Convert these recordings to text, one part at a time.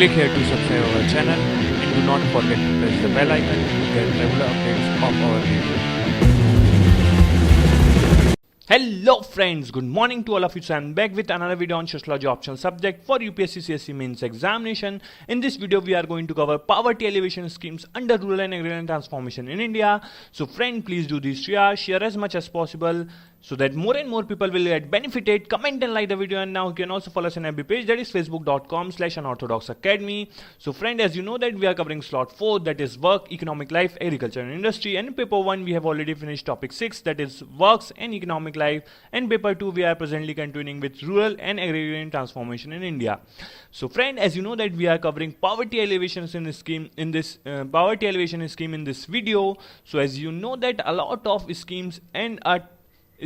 Click here to subscribe our channel and do not forget to press the bell icon to get regular updates of our videos. Hello friends, good morning to all of you. So I'm back with another video on Sociology optional subject for UPSC CSE mains examination. In this video we are going to cover poverty alleviation schemes under rural and agrarian transformation in India. So friend, please do this share as much as possible so that more and more people will get benefited. Comment and like the video, and now you can also follow us on every page, that is facebook.com/unorthodox academy. So friend, as you know that we are covering slot 4, that is work, economic life, agriculture and industry, and in paper 1 we have already finished topic 6, that is works and economic life, and paper 2 we are presently continuing with rural and agrarian transformation in India. So friend, as you know that we are covering poverty alleviation in this scheme in this video. So as you know that a lot of schemes and a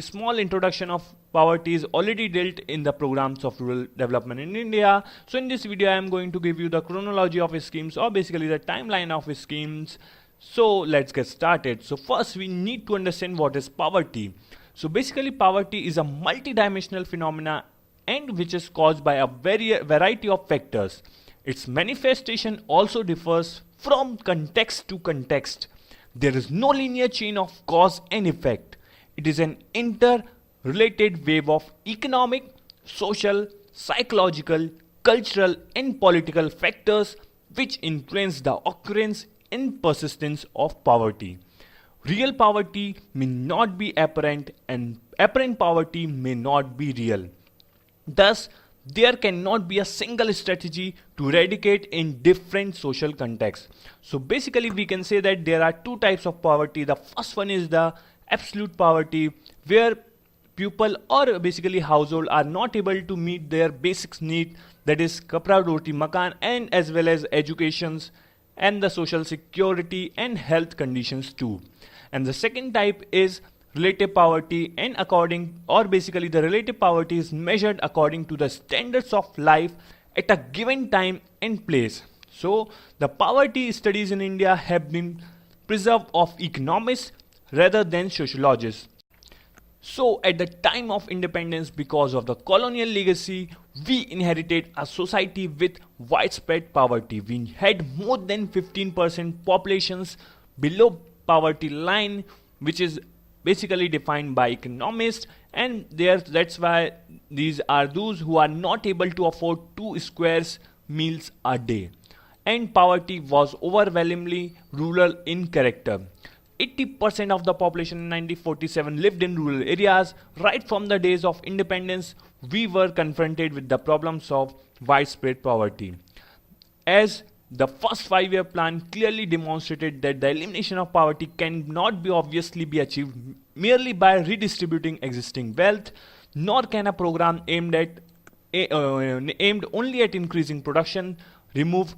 small introduction of poverty is already dealt in the programs of rural development in India. So in this video I am going to give you the chronology of schemes, or basically the timeline of schemes. So let's get started. So first we need to understand what is poverty. So basically poverty is a multidimensional phenomena and which is caused by a variety of factors. Its manifestation also differs from context to context. There is no linear chain of cause and effect. It is an interrelated wave of economic, social, psychological, cultural and political factors which influence the occurrence and persistence of poverty. Real poverty may not be apparent, and apparent poverty may not be real. Thus, there cannot be a single strategy to eradicate in different social contexts. So basically we can say that there are two types of poverty. The first one is the absolute poverty, where people or basically household are not able to meet their basic need, that is kapra, roti, makan, and as well as educations and the social security and health conditions too. And the second type is relative poverty, and basically the relative poverty is measured according to the standards of life at a given time and place. So the poverty studies in India have been preserved of economists rather than sociologists. So at the time of independence, because of the colonial legacy, we inherited a society with widespread poverty. We had more than 15% populations below poverty line, which is basically defined by economists, and that's why these are those who are not able to afford 2 squares meals a day. And poverty was overwhelmingly rural in character. 80% of the population in 1947 lived in rural areas. Right from the days of independence, we were confronted with the problems of widespread poverty. As the first 5-year plan clearly demonstrated that the elimination of poverty cannot be obviously be achieved merely by redistributing existing wealth, nor can a program aimed only at increasing production remove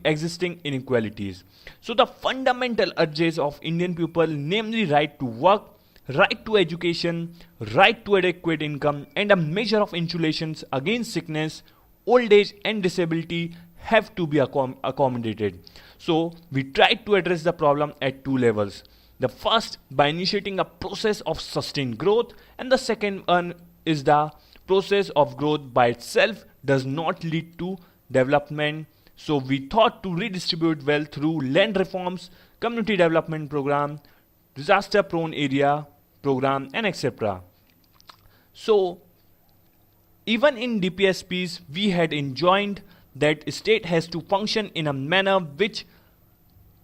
existing inequalities. So the fundamental urges of Indian people, namely right to work, right to education, right to adequate income, and a measure of insulations against sickness, old age and disability, have to be accommodated. So we tried to address the problem at 2 levels. The first, by initiating a process of sustained growth, and the second one is the process of growth by itself does not lead to development. So we thought to redistribute wealth through land reforms, community development program, disaster prone area program, and etc. So even in DPSPs we had enjoined that state has to function in a manner which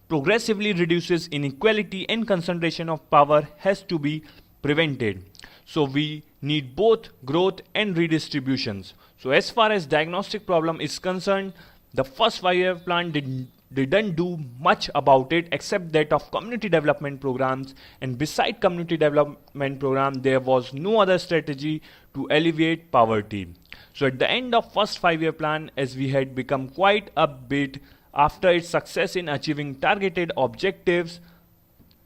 progressively reduces inequality, and concentration of power has to be prevented. So we need both growth and redistributions. So as far as diagnostic problem is concerned, the first 5-year plan didn't do much about it except that of community development programs, and beside community development program there was no other strategy to alleviate poverty. So at the end of first 5-year plan, as we had become quite a bit after its success in achieving targeted objectives,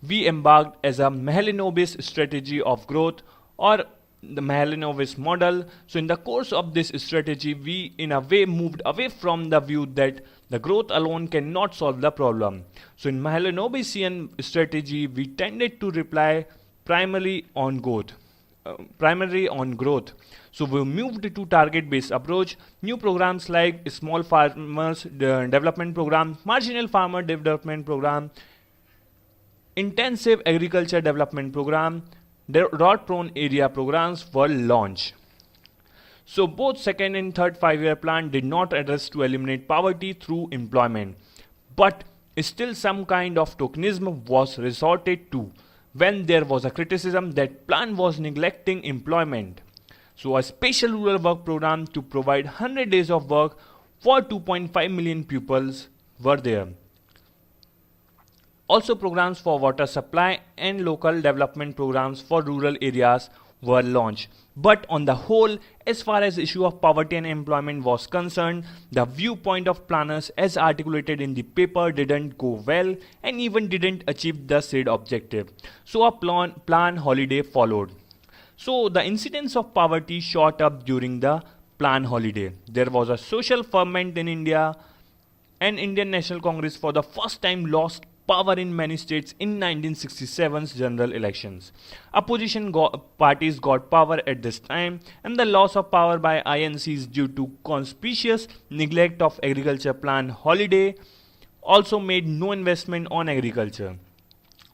we embarked as a Mahalanobis strategy of growth, or the Mahalanobis model. So in the course of this strategy, we in a way moved away from the view that the growth alone cannot solve the problem. So in Mahalanobisian strategy, we tended to rely primarily on growth. So we moved to target-based approach. New programs like Small Farmers Development Program, Marginal Farmer Development Program, Intensive Agriculture Development Program, drought-prone area programs were launched. So both second and third 5-year plan did not address to eliminate poverty through employment, but still some kind of tokenism was resorted to when there was a criticism that plan was neglecting employment. So a special rural work program to provide 100 days of work for 2.5 million pupils were there. Also programs for water supply and local development programs for rural areas were launched. But on the whole, as far as the issue of poverty and employment was concerned, the viewpoint of planners as articulated in the paper didn't go well and even didn't achieve the said objective. So a plan holiday followed. So the incidence of poverty shot up during the plan holiday. There was a social ferment in India, and Indian National Congress for the first time lost power in many states in 1967's general elections. Opposition parties got power at this time, and the loss of power by INCs due to conspicuous neglect of agriculture plan holiday also made no investment on agriculture.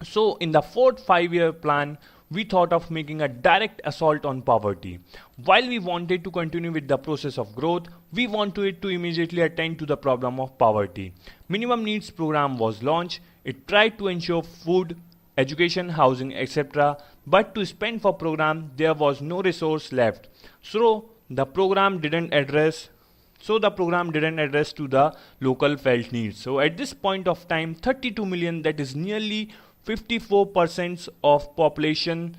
So in the fourth 5-year plan, we thought of making a direct assault on poverty. While we wanted to continue with the process of growth, we wanted to immediately attend to the problem of poverty. Minimum needs program was launched. It tried to ensure food, education, housing, etc. But to spend for program, there was no resource left. So the program didn't address to the local felt needs. So at this point of time, 32 million, that is nearly 54% of population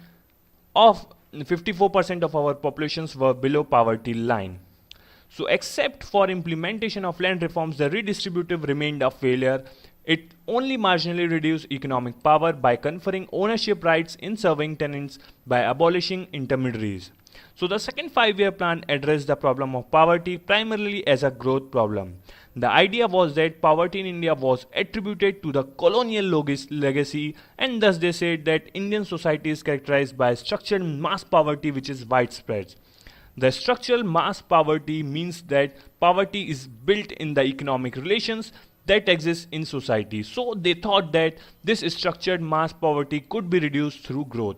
of 54% of our populations were below poverty line. So except for implementation of land reforms, the redistributive remained a failure. It only marginally reduced economic power by conferring ownership rights in serving tenants by abolishing intermediaries. So the second 5-year plan addressed the problem of poverty primarily as a growth problem. The idea was that poverty in India was attributed to the colonial legacy, and thus they said that Indian society is characterized by structural mass poverty which is widespread. The structural mass poverty means that poverty is built in the economic relations that exist in society. So they thought that this structured mass poverty could be reduced through growth.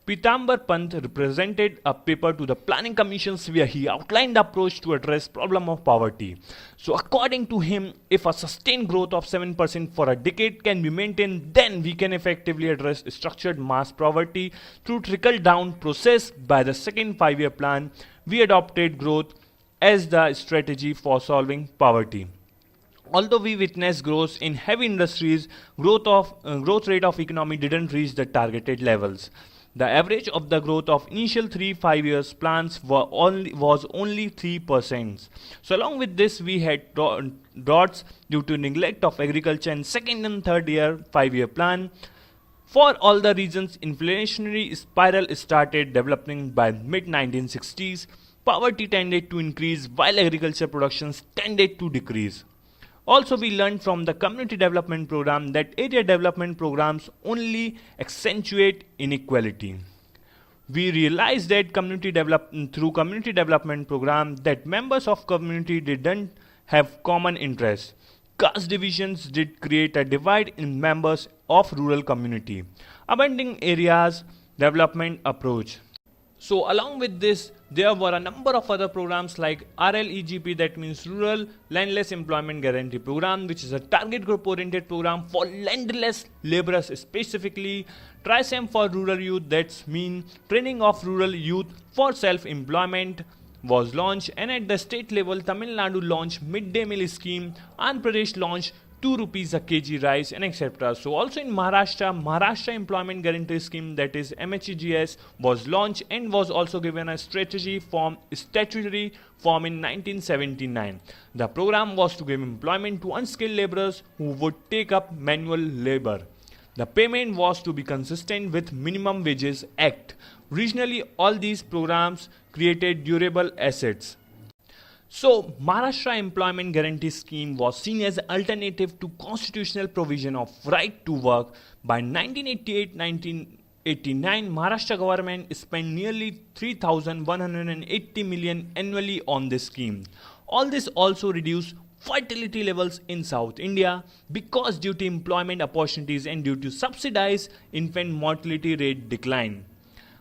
Pitambar Pant represented a paper to the planning commissions where he outlined the approach to address problem of poverty. So according to him, if a sustained growth of 7% for a decade can be maintained, then we can effectively address structured mass poverty through trickle down process. By the second 5-year plan, we adopted growth as the strategy for solving poverty. Although we witnessed growth in heavy industries, growth rate of economy didn't reach the targeted levels. The average of the growth of initial 3-5 years plans was only 3%. So along with this, we had droughts due to neglect of agriculture in second and third year 5-year plan. For all the reasons, inflationary spiral started developing by mid-1960s. Poverty tended to increase while agriculture productions tended to decrease. Also, we learned from the community development program that area development programs only accentuate inequality. We realized that through community development program that members of community didn't have common interests. Caste divisions did create a divide in members of rural community. Abandoning areas development approach. So along with this, there were a number of other programs like RLEGP, that means Rural Landless Employment Guarantee Program, which is a target group oriented program for landless laborers specifically. TRISEM for rural youth, that's mean training of rural youth for self-employment was launched. And at the state level, Tamil Nadu launched midday meal scheme, Andhra Pradesh launched 2 rupees a kg rice, and etc. So also in Maharashtra Employment Guarantee Scheme, that is MHEGS, was launched and was also given a statutory form in 1979. The program was to give employment to unskilled laborers who would take up manual labor. The payment was to be consistent with Minimum Wages Act. Regionally, all these programs created durable assets. So, Maharashtra Employment Guarantee Scheme was seen as an alternative to constitutional provision of right to work. By 1988, 1989, Maharashtra government spent nearly 3,180 million annually on this scheme. All this also reduced fertility levels in South India because due to employment opportunities and due to subsidized infant mortality rate decline.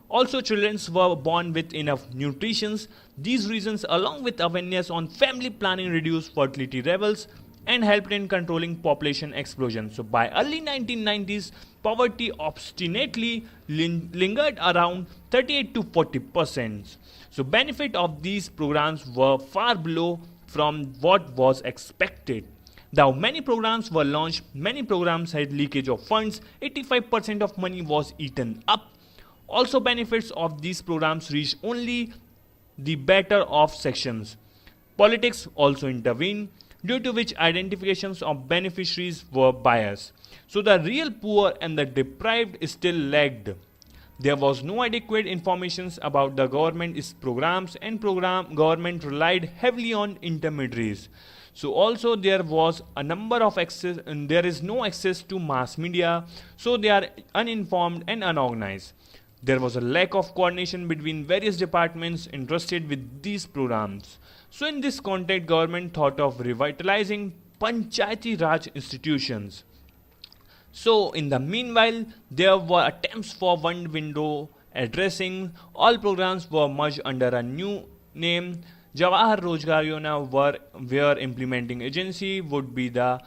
Also, children were born with enough nutrition. These reasons, along with awareness on family planning, reduced fertility levels and helped in controlling population explosion. So by early 1990s, poverty obstinately lingered around 38 to 40%. So benefit of these programs were far below from what was expected. Though many programs were launched, many programs had leakage of funds, 85% of money was eaten up. Also, benefits of these programs reached only the better off sections. Politics also intervened, due to which identifications of beneficiaries were biased. So the real poor and the deprived still lagged. There was no adequate information about the government's programs, and government relied heavily on intermediaries. So also there was a number of access, and there is no access to mass media, so they are uninformed and unorganized. There was a lack of coordination between various departments interested with these programs. So in this context, government thought of revitalizing Panchayati Raj institutions. So in the meanwhile, there were attempts for one window addressing. All programs were merged under a new name. Jawahar Rozgar Yojana, where implementing agency would be the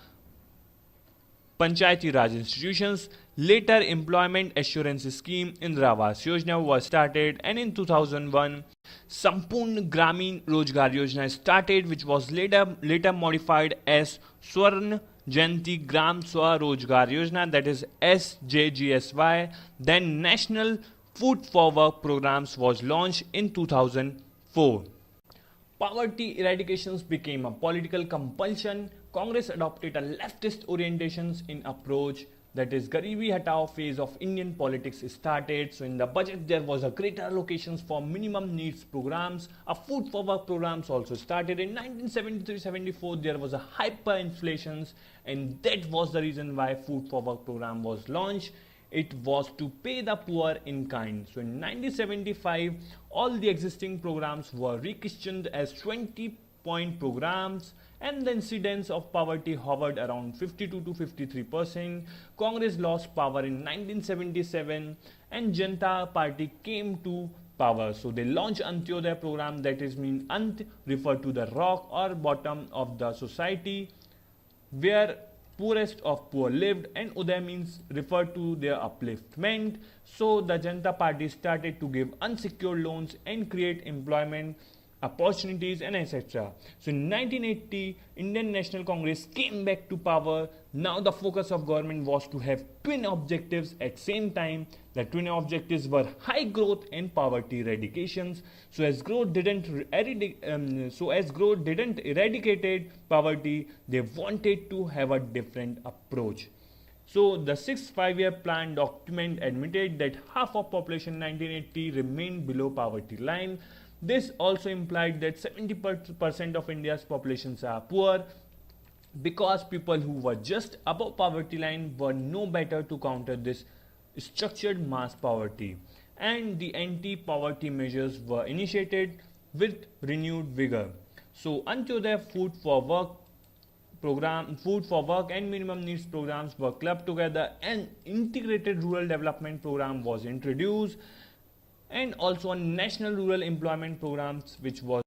Panchayati Raj institutions. Later, Employment Assurance Scheme Indira Awas Yojana was started, and in 2001, Sampurna Gramin Rozgar Yojana started, which was later modified as Swarn Jayanti Gram Swa Rozgar Yojana, that is SJGSY. Then National Food for Work programs was launched in 2004. Poverty eradication became a political compulsion. Congress adopted a leftist orientations in approach, that is Garibi Hatao phase of Indian politics started. So in the budget there was a greater allocations for minimum needs programs. A food for work programs also started in 1973-74. There was a hyperinflation, and that was the reason why food for work program was launched. It was to pay the poor in kind. So in 1975, all the existing programs were re-questioned as 20-point programs, and the incidence of poverty hovered around 52 to 53%. Congress lost power in 1977, and Janata Party came to power. So they launched Antyodaya program, that is mean Ant refer to the rock or bottom of the society where poorest of poor lived, and Uday means refer to their upliftment. So the Janata Party started to give unsecured loans and create employment opportunities and etc. So in 1980, Indian National Congress came back to power. Now the focus of government was to have twin objectives at same time. The twin objectives were high growth and poverty eradications. So as growth didn't eradicate poverty, they wanted to have a different approach. So the sixth five-year plan document admitted that half of population in 1980 remained below poverty line. This also implied that 70% of India's populations are poor, because people who were just above poverty line were no better to counter this structured mass poverty, and the anti-poverty measures were initiated with renewed vigor. So Antyodaya Food for Work and minimum needs programs were clubbed together, and integrated rural development program was introduced, and also a national rural employment programs, which was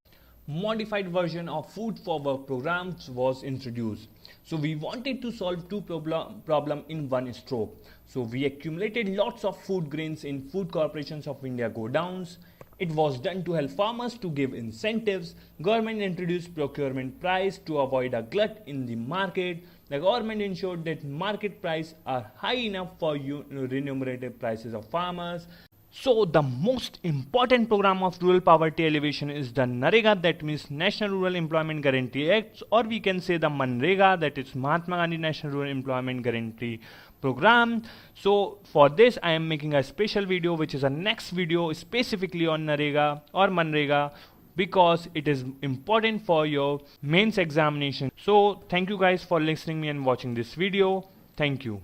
modified version of food for work programs, was introduced. So we wanted to solve two problem in one stroke. So we accumulated lots of food grains in food corporations of India godowns. It was done to help farmers to give incentives. Government introduced procurement price to avoid a glut in the market. The government ensured that market prices are high enough for remunerative prices of farmers. So the most important program of rural poverty alleviation is the NREGA, that means National Rural Employment Guarantee Act, or we can say the MNREGA, that is Mahatma Gandhi National Rural Employment Guarantee Program. So for this I am making a special video, which is a next video specifically on NREGA or MNREGA, because it is important for your mains examination. So thank you guys for listening me and watching this video. Thank you.